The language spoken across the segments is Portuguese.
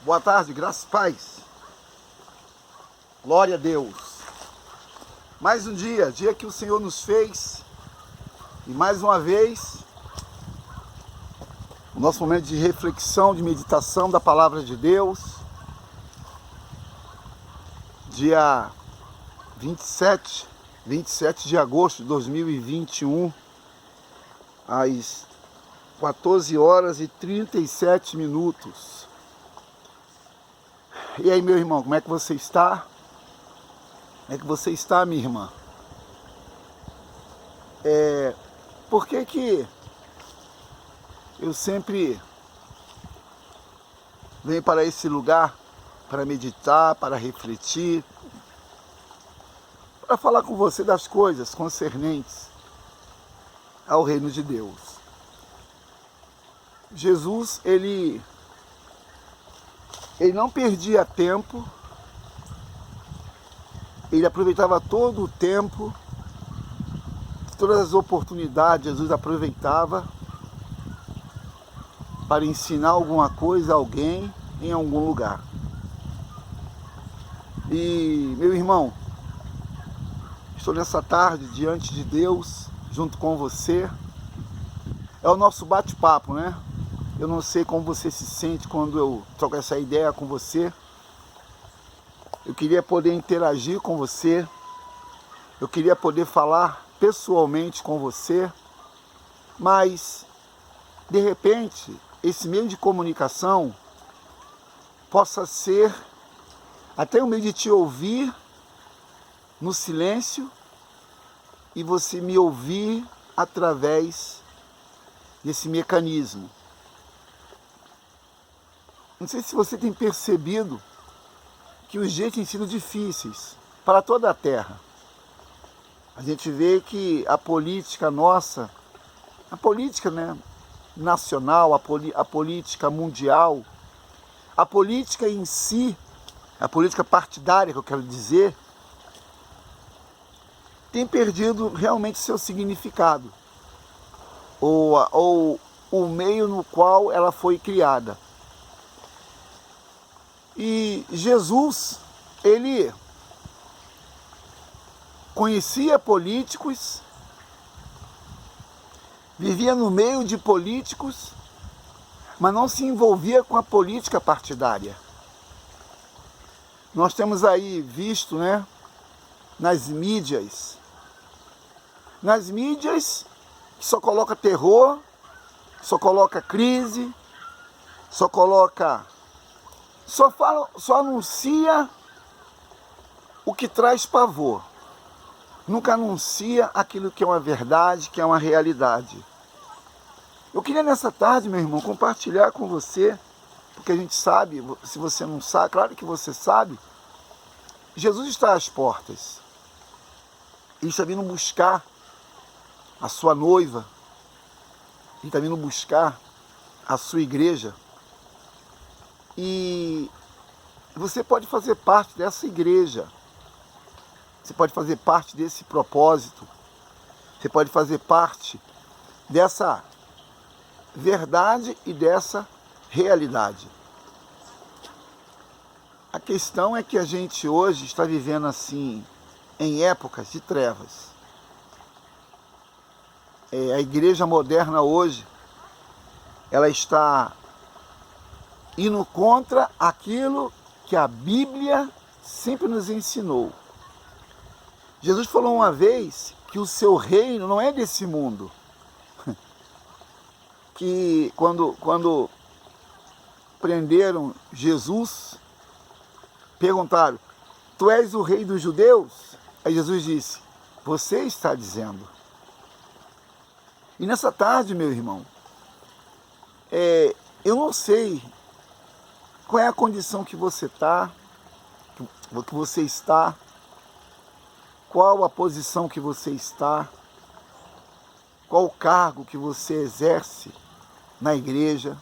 Boa tarde, graças e paz. Glória a Deus. Mais um dia que o Senhor nos fez. E mais uma vez, o nosso momento de reflexão, de meditação da Palavra de Deus. Dia 27 de agosto de 2021, às 14 horas e 37 minutos. E aí, meu irmão, como é que você está? Como é que você está, minha irmã? Por que eu sempre venho para esse lugar para meditar, para refletir, para falar com você das coisas concernentes ao reino de Deus? Jesus, ele não perdia tempo, ele aproveitava todo o tempo, todas as oportunidades Jesus aproveitava para ensinar alguma coisa a alguém em algum lugar. E, meu irmão, estou nessa tarde diante de Deus, junto com você. É o nosso bate-papo, né? Eu não sei como você se sente quando eu troco essa ideia com você. Eu queria poder interagir com você. Eu queria poder falar pessoalmente com você. Mas, de repente, esse meio de comunicação possa ser até um meio de te ouvir no silêncio e você me ouvir através desse mecanismo. Não sei se você tem percebido que os dias têm sido difíceis para toda a Terra. A gente vê que a política nossa, a política, né, nacional, a política mundial, a política em si, a política partidária, que eu quero dizer, tem perdido realmente seu significado, ou o meio no qual ela foi criada. E Jesus, ele conhecia políticos, vivia no meio de políticos, mas não se envolvia com a política partidária. Nós temos aí visto, né, nas mídias que só coloca terror, só coloca crise, só anuncia o que traz pavor. Nunca anuncia aquilo que é uma verdade, que é uma realidade. Eu queria nessa tarde, meu irmão, compartilhar com você, porque a gente sabe, se você não sabe, claro que você sabe, Jesus está às portas. Ele está vindo buscar a sua noiva, ele está vindo buscar a sua igreja. E você pode fazer parte dessa igreja, você pode fazer parte desse propósito, você pode fazer parte dessa verdade e dessa realidade. A questão é que a gente hoje está vivendo assim, em épocas de trevas. A igreja moderna hoje, ela está indo contra aquilo que a Bíblia sempre nos ensinou. Jesus falou uma vez que o seu reino não é desse mundo. Que quando prenderam Jesus, perguntaram: tu és o rei dos judeus? Aí Jesus disse: você está dizendo. E nessa tarde, meu irmão, eu não sei qual é a condição que você está, qual a posição que você está, qual o cargo que você exerce na igreja.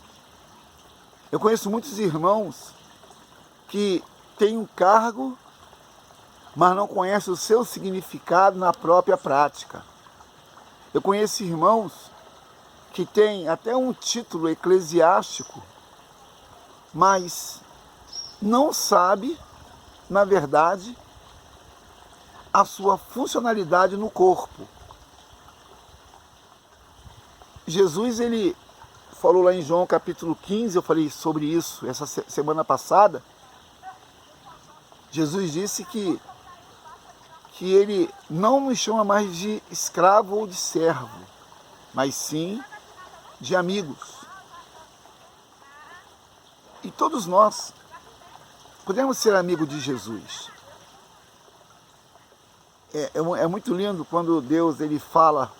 Eu conheço muitos irmãos que têm um cargo, mas não conhecem o seu significado na própria prática. Eu conheço irmãos que têm até um título eclesiástico, mas não sabe, na verdade, a sua funcionalidade no corpo. Jesus, ele falou lá em João capítulo 15, eu falei sobre isso essa semana passada. Jesus disse que ele não nos chama mais de escravo ou de servo, mas sim de amigos. E todos nós podemos ser amigos de Jesus. É muito lindo quando Deus ele fala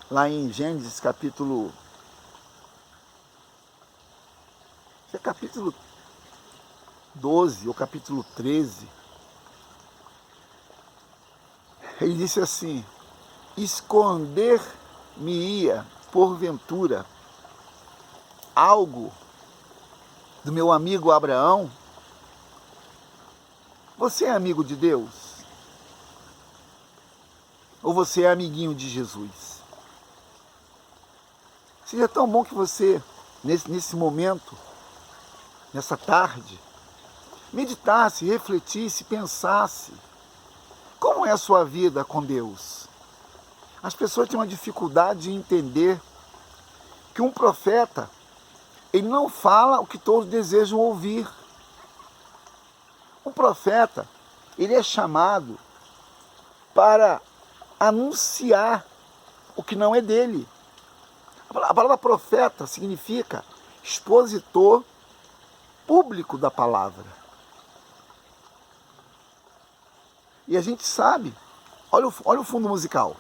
lá em Gênesis capítulo 12 ou capítulo 13. Ele disse assim: esconder-me-ia, porventura, algo do meu amigo Abraão? Você é amigo de Deus? Ou você é amiguinho de Jesus? Seria tão bom que você, nesse momento, nessa tarde, meditasse, refletisse, pensasse. Como é a sua vida com Deus? As pessoas têm uma dificuldade de entender que um profeta, ele não fala o que todos desejam ouvir. Um profeta, ele é chamado para anunciar o que não é dele. A palavra profeta significa expositor público da palavra. E a gente sabe, olha o fundo musical.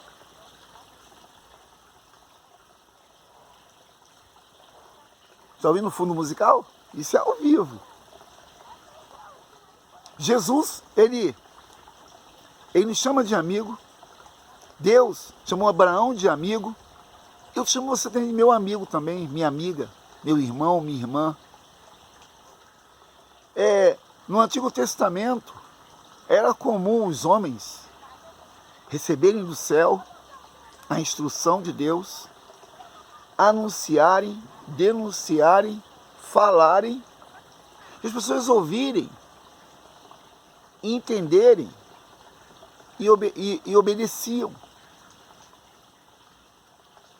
Está ouvindo o fundo musical? Isso é ao vivo. Jesus, ele nos chama de amigo. Deus chamou Abraão de amigo. Eu chamo você de meu amigo também, minha amiga, meu irmão, minha irmã. No Antigo Testamento, era comum os homens receberem do céu a instrução de Deus, anunciarem, denunciarem, falarem, e as pessoas ouvirem, entenderem e obedeciam.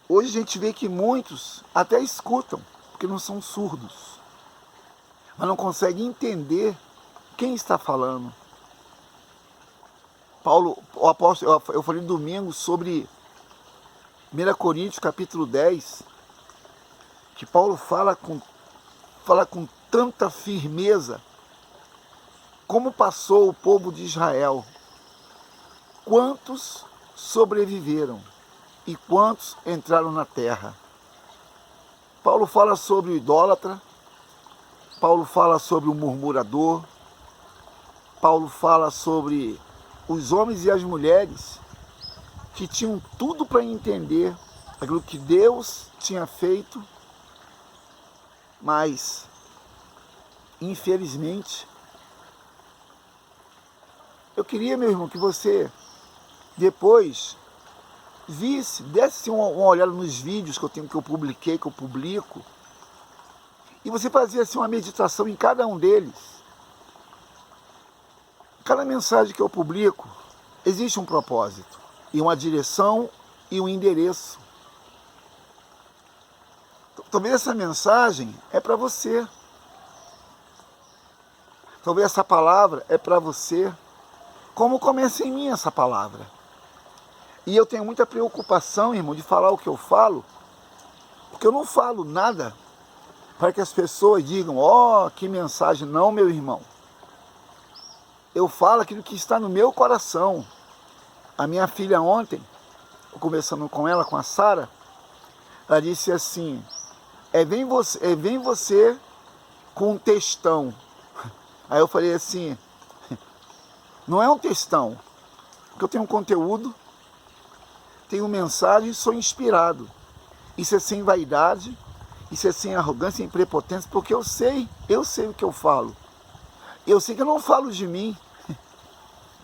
Hoje a gente vê que muitos até escutam, porque não são surdos, mas não conseguem entender quem está falando. Paulo, o apóstolo, eu falei domingo sobre 1 Coríntios capítulo 10, que Paulo fala com tanta firmeza como passou o povo de Israel, quantos sobreviveram e quantos entraram na terra. Paulo fala sobre o idólatra, Paulo fala sobre o murmurador, Paulo fala sobre os homens e as mulheres que tinham tudo para entender aquilo que Deus tinha feito, mas, infelizmente, eu queria, meu irmão, que você depois desse uma olhada nos vídeos que eu publiquei, que eu publico, e você fazia assim, uma meditação em cada um deles. Cada mensagem que eu publico, existe um propósito, e uma direção e um endereço. Talvez essa mensagem é para você. Talvez essa palavra é para você. Como começa em mim essa palavra? E eu tenho muita preocupação, irmão, de falar o que eu falo, porque eu não falo nada para que as pessoas digam: ó, que mensagem. Não, meu irmão. Eu falo aquilo que está no meu coração. A minha filha ontem, conversando com ela, com a Sara, ela disse assim: vem você com um textão. Aí eu falei assim: não é um textão, porque eu tenho um conteúdo, tenho mensagem e sou inspirado. Isso é sem vaidade, isso é sem arrogância e prepotência, porque eu sei o que eu falo. Eu sei que eu não falo de mim.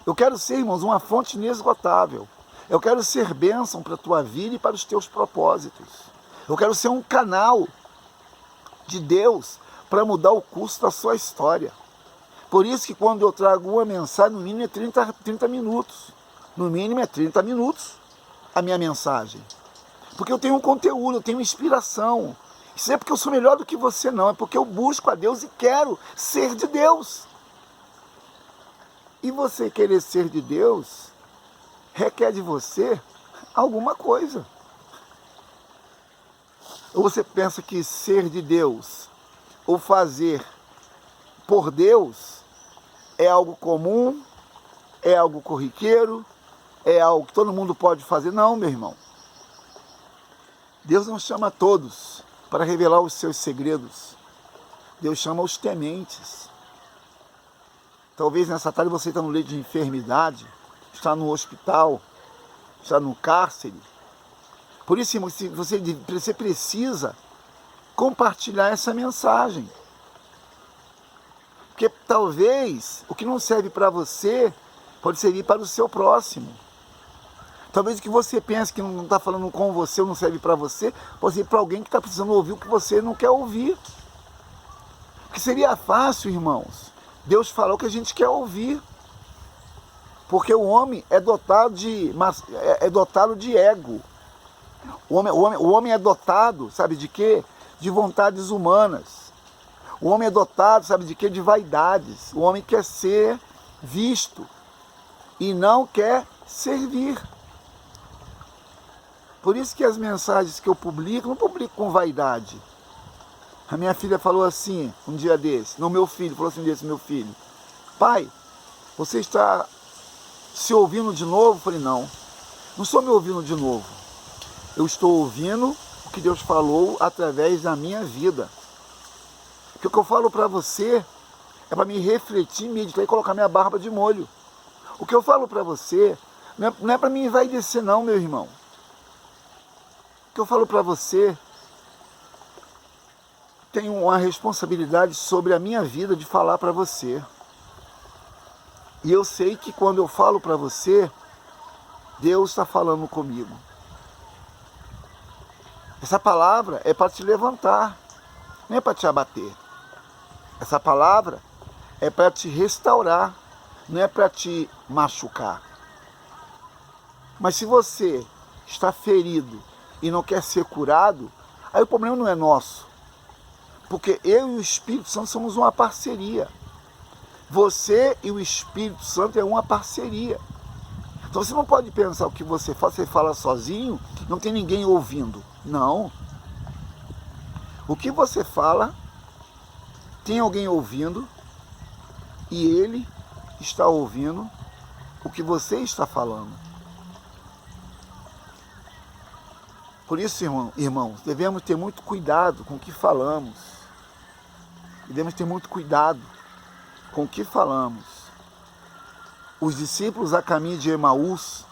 Eu quero ser, irmãos, uma fonte inesgotável. Eu quero ser bênção para a tua vida e para os teus propósitos. Eu quero ser um canal de Deus para mudar o curso da sua história. Por isso que quando eu trago uma mensagem, no mínimo é 30 minutos. No mínimo é 30 minutos a minha mensagem. Porque eu tenho um conteúdo, eu tenho inspiração. Isso não é porque eu sou melhor do que você, não. É porque eu busco a Deus e quero ser de Deus. E você querer ser de Deus requer de você alguma coisa. Ou você pensa que ser de Deus ou fazer por Deus é algo comum, é algo corriqueiro, é algo que todo mundo pode fazer? Não, meu irmão. Deus não chama todos para revelar os seus segredos. Deus chama os tementes. Talvez nessa tarde você está no leito de enfermidade, está no hospital, está no cárcere. Por isso você precisa compartilhar essa mensagem. Porque talvez o que não serve para você pode servir para o seu próximo. Talvez o que você pensa que não está falando com você ou não serve para você, pode servir para alguém que está precisando ouvir o que você não quer ouvir. Porque seria fácil, irmãos, Deus falar o que a gente quer ouvir. Porque o homem é dotado de ego. O homem é dotado, sabe de quê? De vontades humanas. O homem é dotado, sabe de quê? De vaidades. O homem quer ser visto e não quer servir. Por isso que as mensagens que eu publico, não publico com vaidade. A minha filha falou assim, um dia desse, não, meu filho, falou assim desse, meu filho, pai, você está se ouvindo de novo? Eu falei, não estou me ouvindo de novo. Eu estou ouvindo o que Deus falou através da minha vida. Porque o que eu falo para você é para me refletir, meditar e colocar minha barba de molho. O que eu falo para você não é para me envaidecer não, meu irmão. O que eu falo para você tem uma responsabilidade sobre a minha vida de falar para você. E eu sei que quando eu falo para você, Deus está falando comigo. Essa palavra é para te levantar, não é para te abater. Essa palavra é para te restaurar, não é para te machucar. Mas se você está ferido e não quer ser curado, aí o problema não é nosso. Porque eu e o Espírito Santo somos uma parceria. Você e o Espírito Santo é uma parceria. Então você não pode pensar o que você fala sozinho, não tem ninguém ouvindo. Não. O que você fala, tem alguém ouvindo, e ele está ouvindo o que você está falando. Por isso, irmãos, devemos ter muito cuidado com o que falamos. Devemos ter muito cuidado com o que falamos. Os discípulos a caminho de Emaús,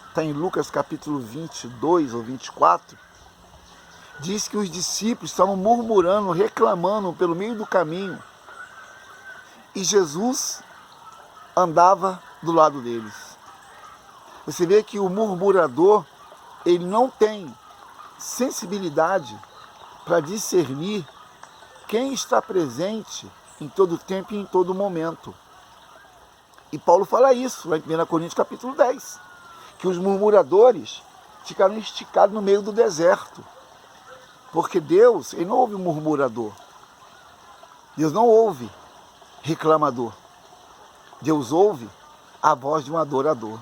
está em Lucas capítulo 22 ou 24, diz que os discípulos estavam murmurando, reclamando pelo meio do caminho. E Jesus andava do lado deles. Você vê que o murmurador, ele não tem sensibilidade para discernir quem está presente em todo tempo e em todo momento. E Paulo fala isso, lá em 1 Coríntios capítulo 10, que os murmuradores ficaram esticados no meio do deserto. Porque Deus, ele não ouve murmurador. Deus não ouve reclamador. Deus ouve a voz de um adorador.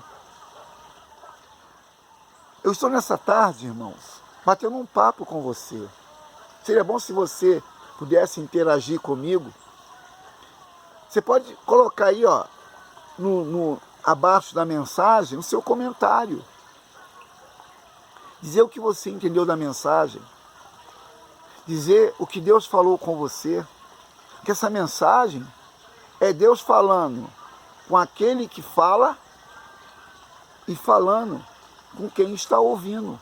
Eu estou nessa tarde, irmãos, batendo um papo com você. Seria bom se você pudesse interagir comigo. Você pode colocar aí, ó, abaixo da mensagem, o seu comentário. Dizer o que você entendeu da mensagem. Dizer o que Deus falou com você. Que essa mensagem é Deus falando com aquele que fala e falando com quem está ouvindo.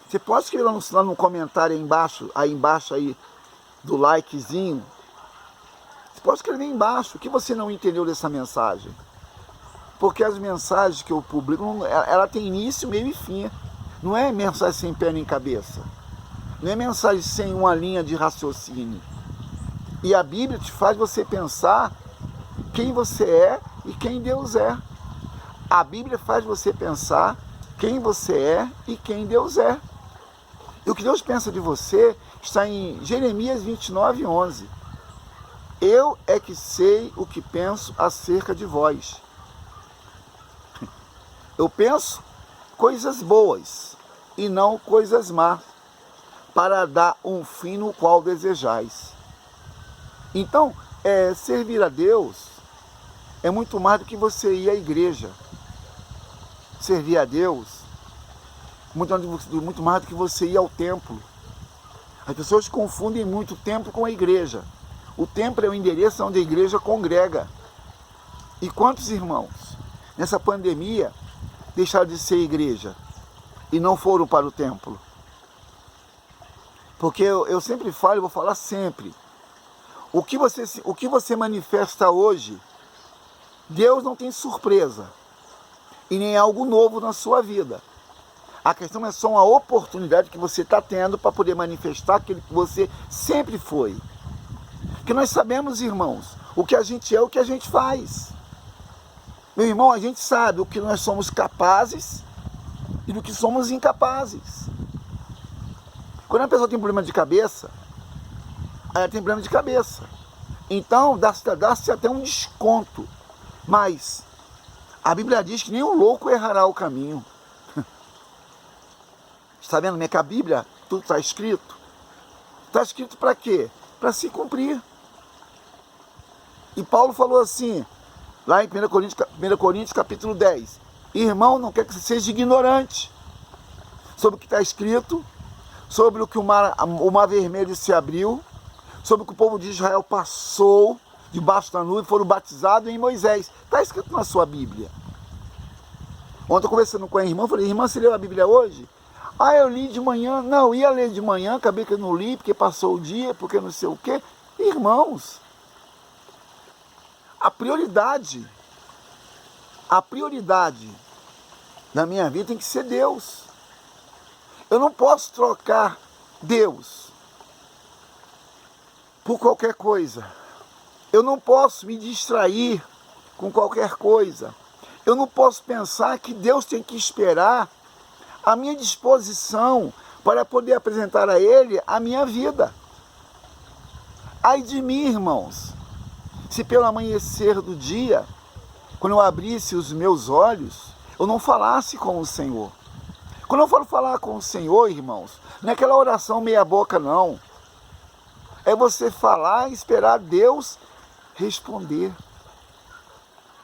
Você pode escrever lá no comentário aí embaixo aí do likezinho. Você pode escrever aí embaixo o que você não entendeu dessa mensagem. Porque as mensagens que eu publico, ela tem início, meio e fim. Não é mensagem sem pé nem cabeça. Não é mensagem sem uma linha de raciocínio. E a Bíblia te faz você pensar quem você é e quem Deus é. A Bíblia faz você pensar quem você é e quem Deus é. E o que Deus pensa de você está em Jeremias 29:11. Eu é que sei o que penso acerca de vós. Eu penso coisas boas e não coisas más, para dar um fim no qual desejais. Então, servir a Deus é muito mais do que você ir à igreja. Servir a Deus muito mais do que você ir ao templo. As pessoas confundem muito o templo com a igreja. O templo é o endereço onde a igreja congrega. E quantos irmãos, nessa pandemia, deixaram de ser igreja e não foram para o templo? Porque eu sempre falo e vou falar sempre. O que você manifesta hoje, Deus não tem surpresa. E nem algo novo na sua vida. A questão é só uma oportunidade que você está tendo para poder manifestar aquilo que você sempre foi. Porque nós sabemos, irmãos, o que a gente é, o que a gente faz. Meu irmão, a gente sabe o que nós somos capazes e do que somos incapazes. Quando a pessoa tem problema de cabeça, ela tem problema de cabeça. Então, dá-se até um desconto. Mas a Bíblia diz que nem o louco errará o caminho. Está vendo? Que a Bíblia, tudo está escrito. Está escrito para quê? Para se cumprir. E Paulo falou assim, lá em 1 Coríntios capítulo 10. Irmão, não quer que você seja ignorante sobre o que está escrito, sobre o que o mar vermelho se abriu, sobre o que o povo de Israel passou debaixo da nuvem, foram batizados em Moisés. Está escrito na sua Bíblia. Ontem eu conversando com a irmã, falei, irmã, você leu a Bíblia hoje? Ah, eu li de manhã. Não, ia ler de manhã, acabei que eu não li, porque passou o dia, porque não sei o quê. Irmãos, a prioridade da minha vida tem que ser Deus. Eu não posso trocar Deus por qualquer coisa. Eu não posso me distrair com qualquer coisa. Eu não posso pensar que Deus tem que esperar a minha disposição para poder apresentar a Ele a minha vida. Ai de mim, irmãos, se pelo amanhecer do dia, quando eu abrisse os meus olhos, eu não falasse com o Senhor. Quando eu falo falar com o Senhor, irmãos, não é aquela oração meia boca, não. É você falar e esperar Deus responder.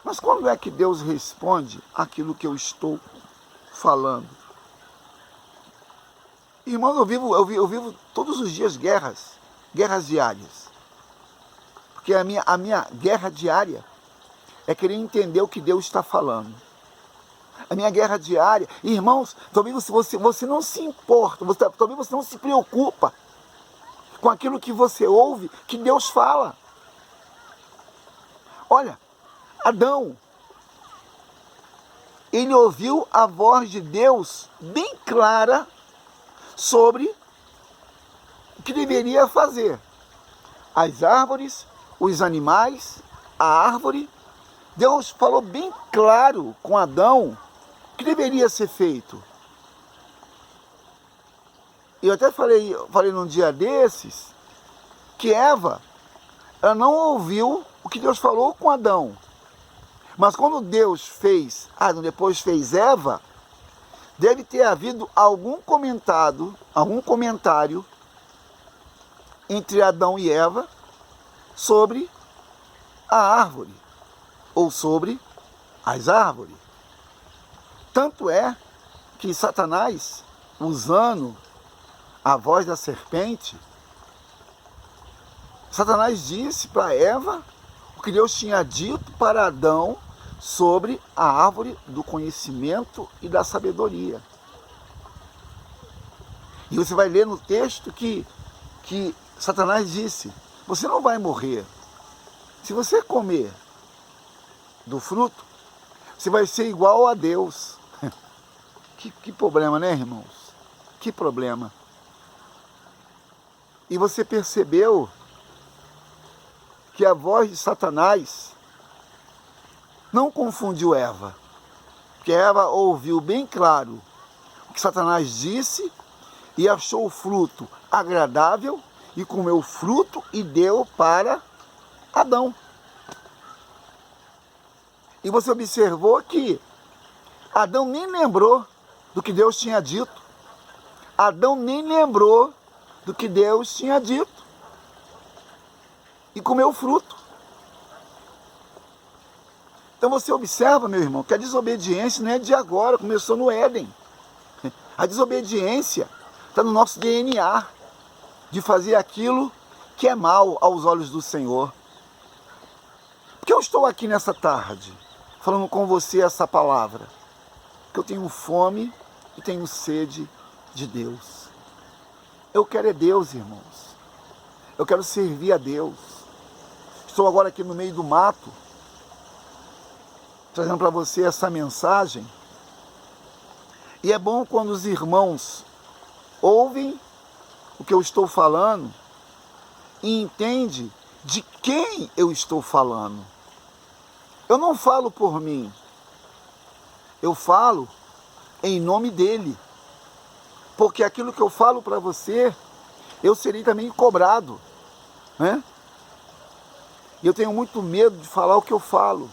Mas quando é que Deus responde aquilo que eu estou falando? Irmãos, eu vivo todos os dias guerras diárias. Porque a minha guerra diária é querer entender o que Deus está falando. A minha guerra diária, irmãos, talvez você não se importa, talvez você não se preocupa com aquilo que você ouve, que Deus fala. Olha, Adão, ele ouviu a voz de Deus bem clara sobre o que deveria fazer. As árvores, os animais, a árvore. Deus falou bem claro com Adão o que deveria ser feito. Eu até falei num dia desses que Eva, ela não ouviu o que Deus falou com Adão. Mas quando Deus depois fez Eva, deve ter havido algum comentário entre Adão e Eva sobre a árvore ou sobre as árvores. Tanto é que Satanás, usando a voz da serpente, Satanás disse para Eva o que Deus tinha dito para Adão sobre a árvore do conhecimento e da sabedoria. E você vai ler no texto que Satanás disse, você não vai morrer. Se você comer do fruto, você vai ser igual a Deus. Que problema, né, irmãos? Que problema. E você percebeu que a voz de Satanás não confundiu Eva. Porque Eva ouviu bem claro o que Satanás disse e achou o fruto agradável e comeu o fruto e deu para Adão. E você observou que Adão nem lembrou do que Deus tinha dito. Adão nem lembrou do que Deus tinha dito. E comeu o fruto. Então você observa, meu irmão, que a desobediência não é de agora, começou no Éden. A desobediência está no nosso DNA, de fazer aquilo que é mal aos olhos do Senhor. Porque eu estou aqui nessa tarde, falando com você essa palavra, que eu tenho fome e tenho sede de Deus. Eu quero é Deus, irmãos. Eu quero servir a Deus. Estou agora aqui no meio do mato, trazendo para você essa mensagem. E é bom quando os irmãos ouvem o que eu estou falando e entendem de quem eu estou falando. Eu não falo por mim, eu falo em nome dele. Porque aquilo que eu falo para você, eu serei também cobrado, né? E eu tenho muito medo de falar o que eu falo.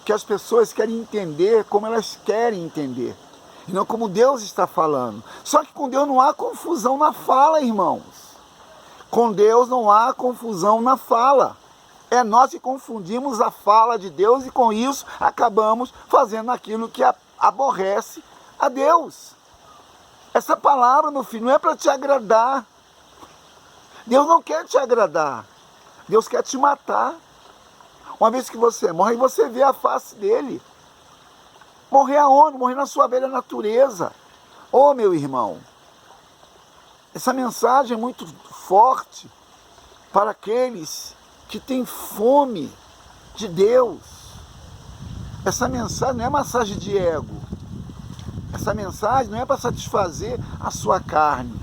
Que as pessoas querem entender como elas querem entender. E não como Deus está falando. Só que com Deus não há confusão na fala, irmãos. Com Deus não há confusão na fala. É nós que confundimos a fala de Deus e com isso acabamos fazendo aquilo que aborrece a Deus. Essa palavra, meu filho, não é para te agradar. Deus não quer te agradar. Deus quer te matar. Uma vez que você morre, você vê a face dele. Morrer aonde? Morrer na sua velha natureza. Ô, meu irmão, essa mensagem é muito forte para aqueles que têm fome de Deus. Essa mensagem não é massagem de ego. Essa mensagem não é para satisfazer a sua carne.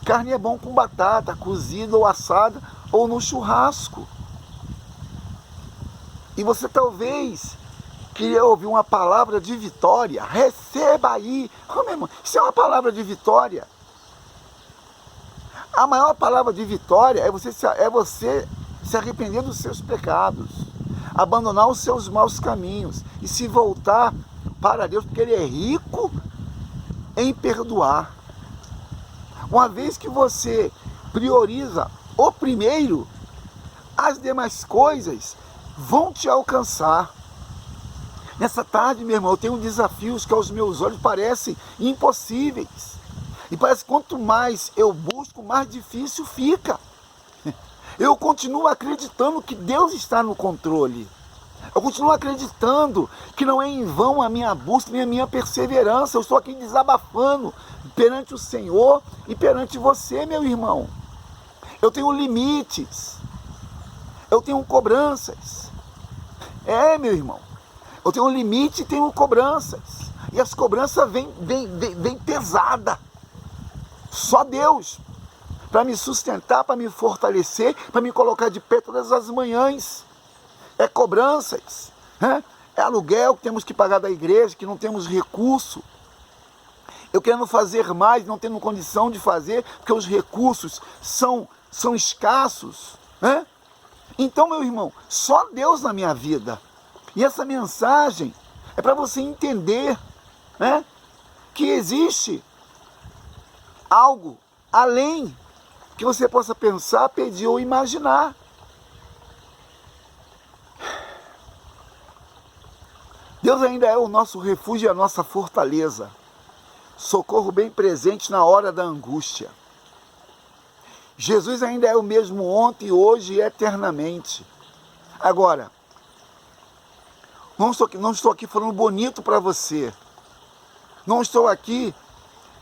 Carne é bom com batata, cozida ou assada, ou no churrasco. E você talvez queria ouvir uma palavra de vitória. Receba aí. Oh, meu irmão, isso é uma palavra de vitória. A maior palavra de vitória é você se arrepender dos seus pecados, abandonar os seus maus caminhos e se voltar para Deus, porque Ele é rico em perdoar. Uma vez que você prioriza o primeiro, as demais coisas vão te alcançar. Nessa tarde, meu irmão, eu tenho desafios que aos meus olhos parecem impossíveis. E parece que quanto mais eu busco, mais difícil fica. Eu continuo acreditando que Deus está no controle. Eu continuo acreditando que não é em vão a minha busca nem a minha perseverança. Eu estou aqui desabafando perante o Senhor e perante você, meu irmão. Eu tenho limites. Eu tenho cobranças. Meu irmão. Eu tenho um limite e tenho cobranças. E as cobranças vêm pesada. Só Deus. Para me sustentar, para me fortalecer, para me colocar de pé todas as manhãs. É cobranças. Né? É aluguel que temos que pagar da igreja, que não temos recurso. Eu querendo fazer mais, não tendo condição de fazer, porque os recursos são escassos. Né? Então, meu irmão, só Deus na minha vida. E essa mensagem é para você entender, né, que existe algo além que você possa pensar, pedir ou imaginar. Deus ainda é o nosso refúgio e a nossa fortaleza. Socorro bem presente na hora da angústia. Jesus ainda é o mesmo ontem, hoje e eternamente. Agora, não estou aqui falando bonito para você. Não estou aqui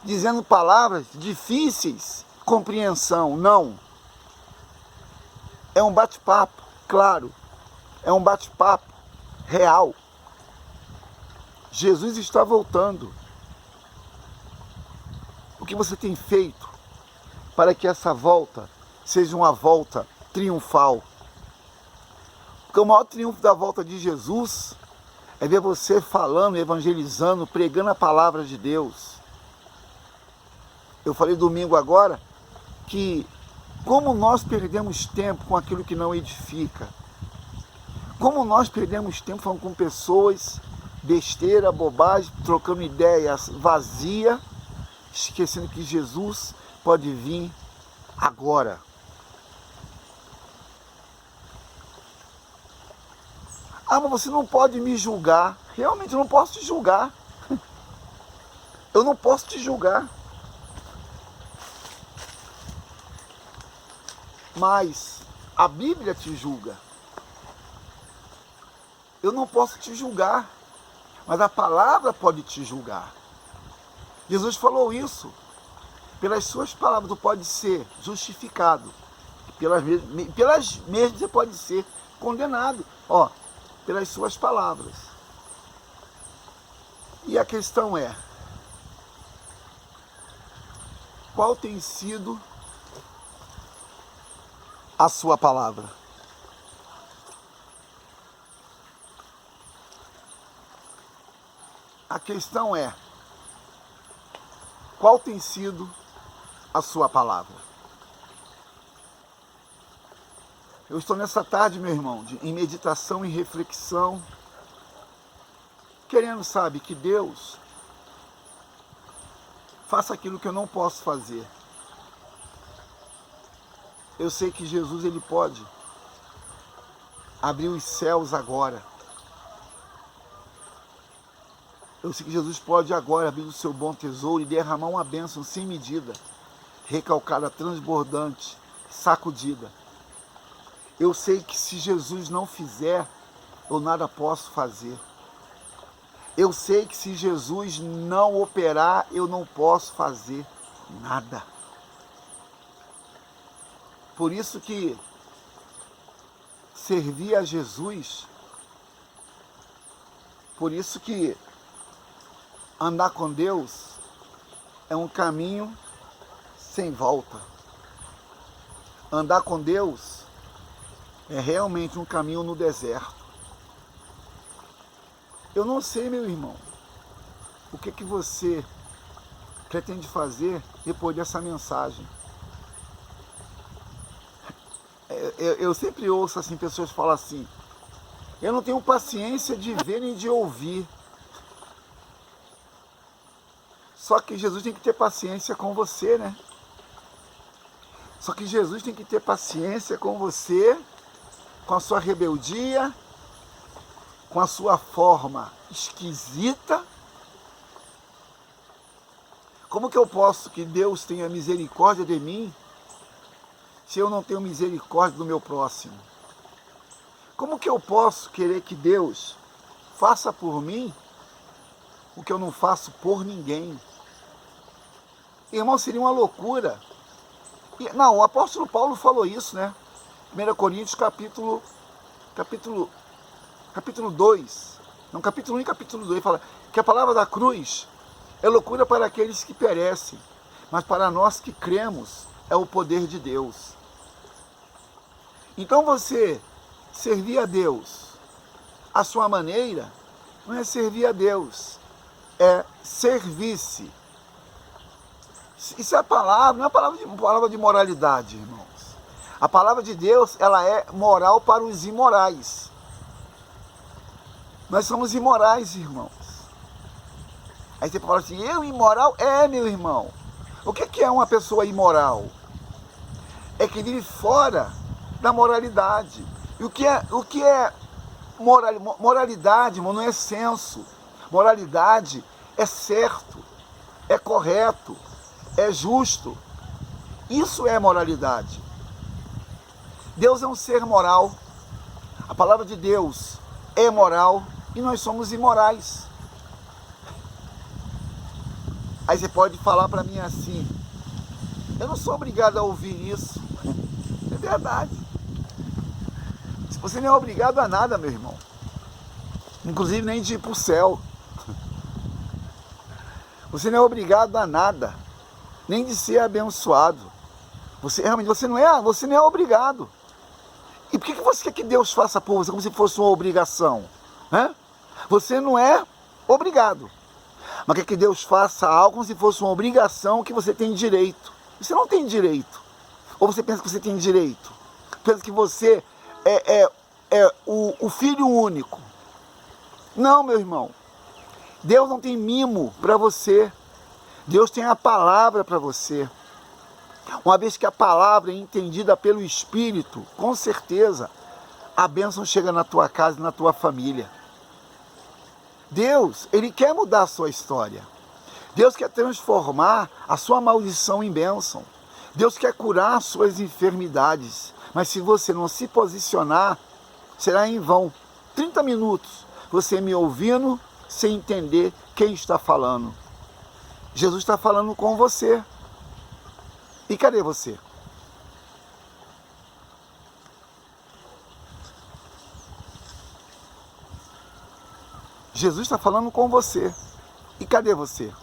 dizendo palavras difíceis, compreensão, não. É um bate-papo, claro. É um bate-papo real. Jesus está voltando. O que você tem feito para que essa volta seja uma volta triunfal? Porque o maior triunfo da volta de Jesus é ver você falando, evangelizando, pregando a palavra de Deus. Eu falei domingo agora que como nós perdemos tempo com aquilo que não edifica. Como nós perdemos tempo falando com pessoas, besteira, bobagem, trocando ideias vazia, esquecendo que Jesus pode vir agora. Ah, mas você não pode me julgar. Realmente eu não posso te julgar. Eu não posso te julgar. Mas a Bíblia te julga. Eu não posso te julgar, mas a palavra pode te julgar. Jesus falou isso. Pelas suas palavras tu pode ser justificado. Pelas mesmas você pode ser condenado. Ó, pelas suas palavras. E a questão é, qual tem sido a sua palavra? A questão é, qual tem sido a sua palavra? Eu estou nessa tarde, meu irmão, em meditação e reflexão, querendo, sabe, que Deus faça aquilo que eu não posso fazer. Eu sei que Jesus, ele pode abrir os céus agora. Eu sei que Jesus pode agora abrir o seu bom tesouro e derramar uma bênção sem medida, recalcada, transbordante, sacudida. Eu sei que se Jesus não fizer, eu nada posso fazer. Eu sei que se Jesus não operar, eu não posso fazer nada. Por isso que servir a Jesus, por isso que andar com Deus é um caminho sem volta. Andar com Deus é realmente um caminho no deserto. Eu não sei, meu irmão, o que você pretende fazer depois dessa mensagem. Eu sempre ouço assim, pessoas falam assim, eu não tenho paciência de ver nem de ouvir. Só que Jesus tem que ter paciência com você, né? Só que Jesus tem que ter paciência com você, com a sua rebeldia, com a sua forma esquisita. Como que eu posso que Deus tenha misericórdia de mim, se eu não tenho misericórdia do meu próximo? Como que eu posso querer que Deus faça por mim o que eu não faço por ninguém? Irmão, seria uma loucura. Não, o apóstolo Paulo falou isso, né? 1 Coríntios capítulo 2, não, capítulo 1 e capítulo 2, fala que a palavra da cruz é loucura para aqueles que perecem, mas para nós que cremos é o poder de Deus. Então você servir a Deus à sua maneira não é servir a Deus, é servir-se. Isso é a palavra, não é palavra de moralidade, irmãos. A palavra de Deus, ela é moral para os imorais. Nós somos imorais, irmãos. Aí você fala assim, eu imoral? É, meu irmão. O que é uma pessoa imoral? É que vive fora da moralidade. E o que é moralidade, irmão, não é senso. Moralidade é certo, é correto, é justo. Isso é moralidade. Deus é um ser moral. A palavra de Deus é moral e nós somos imorais. Aí você pode falar para mim assim, eu não sou obrigado a ouvir isso. É verdade. Você não é obrigado a nada, meu irmão. Inclusive nem de ir para o céu. Você não é obrigado a nada, nem de ser abençoado. Você não é obrigado. E por que você quer que Deus faça por você como se fosse uma obrigação? Né? Você não é obrigado. Mas quer que Deus faça algo como se fosse uma obrigação que você tem direito. Você não tem direito. Ou você pensa que você tem direito. Pensa que você é o filho único. Não, meu irmão. Deus não tem mimo para você. Deus tem a palavra para você. Uma vez que a palavra é entendida pelo Espírito, com certeza, a bênção chega na tua casa e na tua família. Deus, Ele quer mudar a sua história. Deus quer transformar a sua maldição em bênção. Deus quer curar as suas enfermidades. Mas se você não se posicionar, será em vão. 30 minutos, você me ouvindo, sem entender quem está falando. Jesus está falando com você. E cadê você? Jesus está falando com você. E cadê você?